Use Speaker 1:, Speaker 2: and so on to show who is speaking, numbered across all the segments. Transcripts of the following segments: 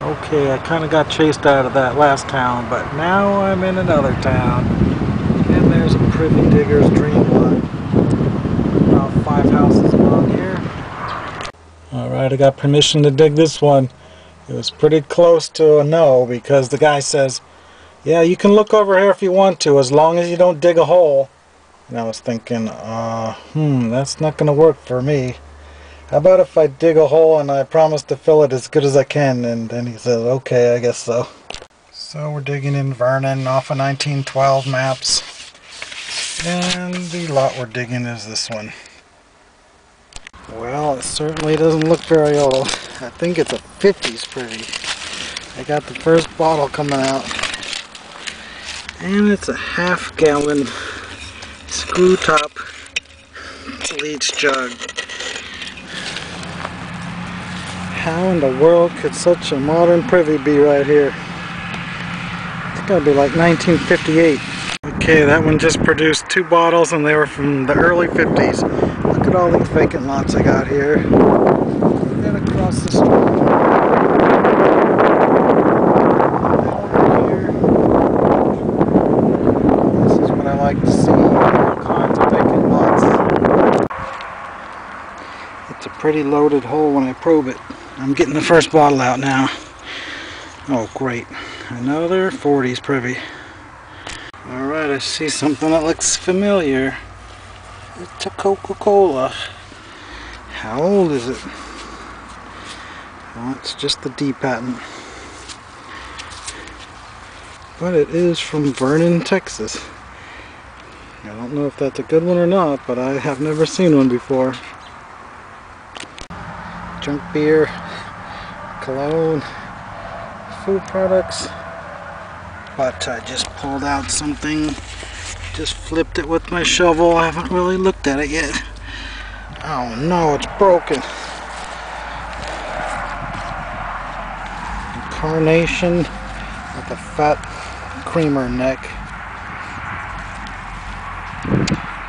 Speaker 1: Okay, I kind of got chased out of that last town, but now I'm in another town. And there's a Privy digger's dream lot. About 5 houses along here. Alright, I got permission to dig this one. It was pretty close to a no because the guy says, yeah, you can look over here if you want to, as long as you don't dig a hole. And I was thinking, that's not going to work for me. How about if I dig a hole and I promise to fill it as good as I can? And then he says, okay, I guess so. So we're digging in Vernon off of 1912 maps. And the lot we're digging is this one. Well, it certainly doesn't look very old. I think it's a 50s Privy. I got the first bottle coming out. And it's a half-gallon screw top bleach jug. How in the world could such a modern Privy be right here? It's gotta be like 1958. Okay, that one just produced 2 bottles and they were from the early 50s. Look at all these vacant lots I got here. And across the street. This is what I like to see. All kinds of vacant lots. It's a pretty loaded hole when I probe it. I'm getting the first bottle out now. Oh great, another 40s Privy. Alright, I see something that looks familiar. It's a Coca-Cola. How old is it? Well, it's just the D patent. But it is from Vernon, Texas. I don't know if that's a good one or not, but I have never seen one before. Junk beer, cologne, food products. But I just pulled out something, just flipped it with my shovel. I haven't really looked at it yet. Oh no, it's broken. Carnation with a fat creamer neck.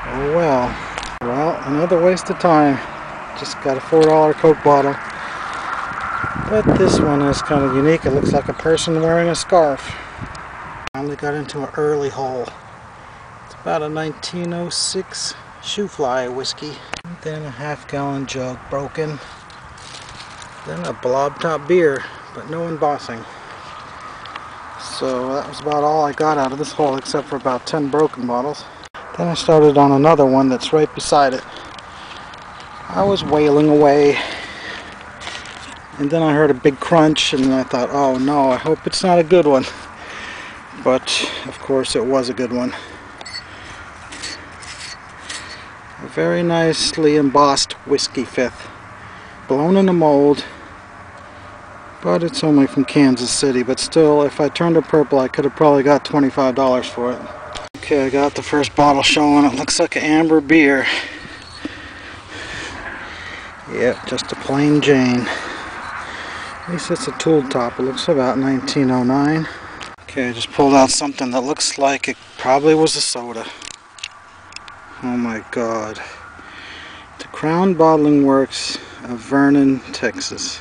Speaker 1: Oh well. Well, another waste of time. Just got a $4 Coke bottle. But this one is kind of unique. It looks like a person wearing a scarf. Finally got into an early hole. It's about a 1906 shoe fly whiskey. And then a half-gallon jug broken. Then a blob top beer, but no embossing. So that was about all I got out of this hole, except for about 10 broken bottles. Then I started on another one that's right beside it. I was wailing away. And then I heard a big crunch and I thought, oh no, I hope it's not a good one. But of course it was a good one. A very nicely embossed whiskey fifth. Blown in a mold. But it's only from Kansas City. But still, if I turned it purple, I could have probably got $25 for it. Okay, I got the first bottle showing. It looks like an amber beer. Yep, just a plain Jane. At least it's a tool top. It looks about 1909. Okay, I just pulled out something that looks like it probably was a soda. Oh my god. The Crown Bottling Works of Vernon, Texas.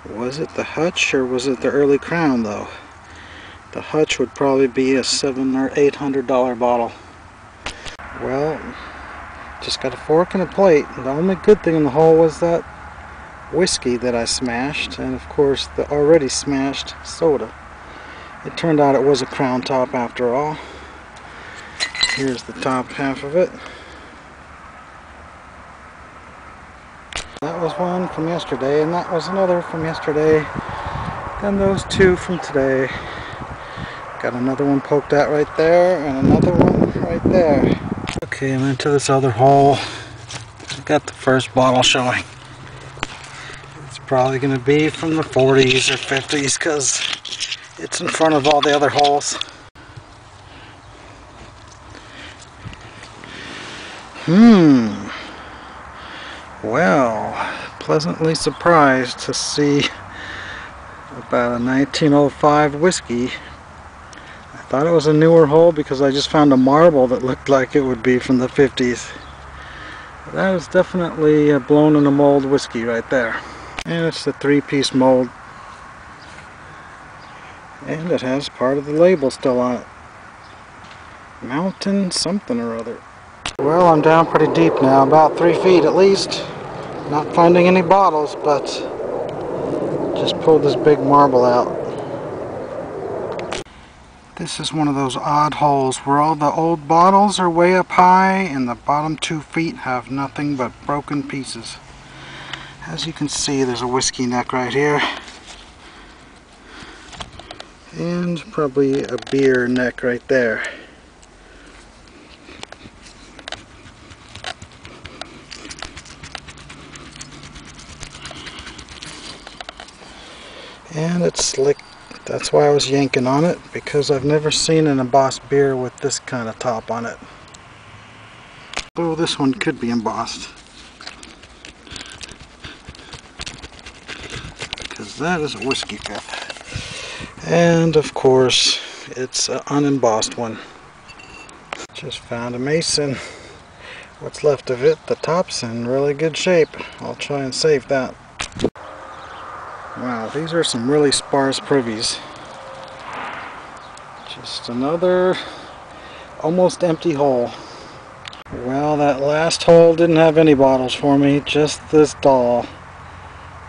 Speaker 1: Was it the Hutch or was it the early Crown though? The Hutch would probably be a $700 or $800 bottle. Well, just got a fork and a plate. The only good thing in the hole was that whiskey that I smashed, and of course the already smashed soda. It turned out it was a Crown top after all. Here's the top half of it. That was one from yesterday, and that was another from yesterday. Then those 2 from today. Got another one poked out right there, and another one right there. Okay, I'm into this other hole. I've got the first bottle showing. It's probably going to be from the 40s or 50s because it's in front of all the other holes. Well, pleasantly surprised to see about a 1905 whiskey. I thought it was a newer hole because I just found a marble that looked like it would be from the 50s. That is definitely a blown in a mold whiskey right there. And it's the 3-piece mold And it has part of the label still on it. Mountain something or other. Well, I'm down pretty deep now, about 3 feet at least. Not finding any bottles, but just pulled this big marble out. This is one of those odd holes where all the old bottles are way up high and the bottom 2 feet have nothing but broken pieces. As you can see, there's a whiskey neck right here. And probably a beer neck right there. And it's slick. That's why I was yanking on it, because I've never seen an embossed beer with this kind of top on it. Oh, this one could be embossed, because that is a whiskey fifth. And of course, it's an unembossed one. Just found a mason. What's left of it, the top's in really good shape. I'll try and save that. Wow, these are some really sparse privies. Just another almost empty hole. Well, that last hole didn't have any bottles for me, just this doll.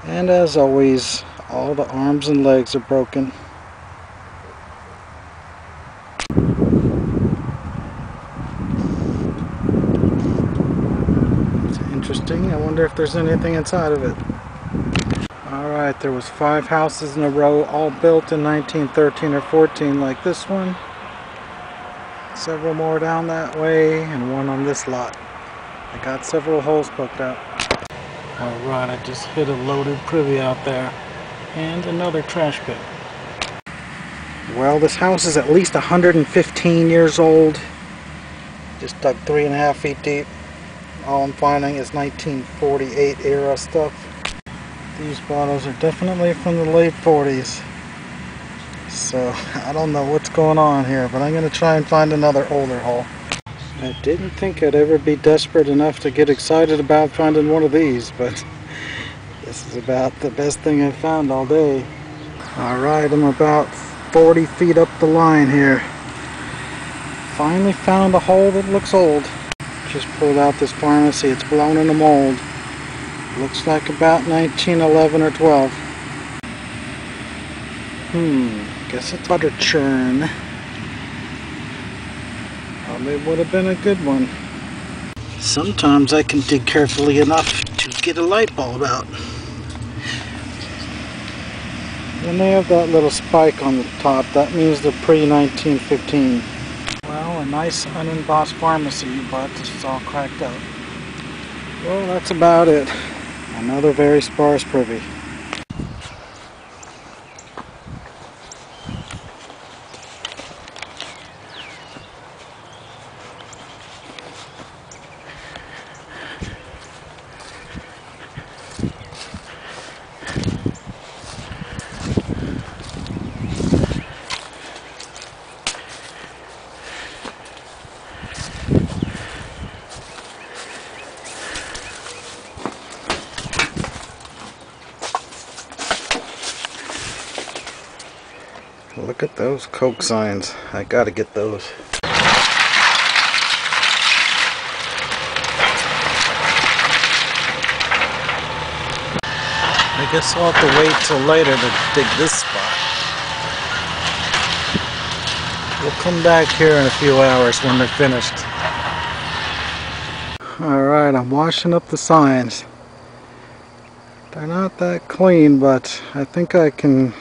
Speaker 1: And as always, all the arms and legs are broken. It's interesting. I wonder if there's anything inside of it. Alright, there was 5 houses in a row, all built in 1913 or 14 like this one. Several more down that way, and one on this lot. I got several holes poked out. Alright, I just hit a loaded privy out there. And another trash pit. Well, this house is at least 115 years old. Just dug 3.5 feet deep. All I'm finding is 1948 era stuff. These bottles are definitely from the late 40s. So, I don't know what's going on here, but I'm going to try and find another older hole. I didn't think I'd ever be desperate enough to get excited about finding one of these, but this is about the best thing I've found all day. Alright, I'm about 40 feet up the line here. Finally found a hole that looks old. Just pulled out this pharmacy, it's blown in a mold. Looks like about 1911 or 12. Guess it's butter churn. Probably would have been a good one. Sometimes I can dig carefully enough to get a light bulb out. When they have that little spike on the top, that means they're pre-1915. Well, a nice unembossed pharmacy, but it's all cracked up. Well, that's about it. Another very sparse privy. Look at those Coke signs. I gotta get those. I guess I'll have to wait till later to dig this spot. We'll come back here in a few hours when they're finished. Alright, I'm washing up the signs. They're not that clean, but I think I can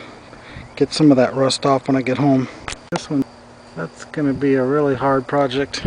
Speaker 1: get some of that rust off when I get home. This one, that's going to be a really hard project.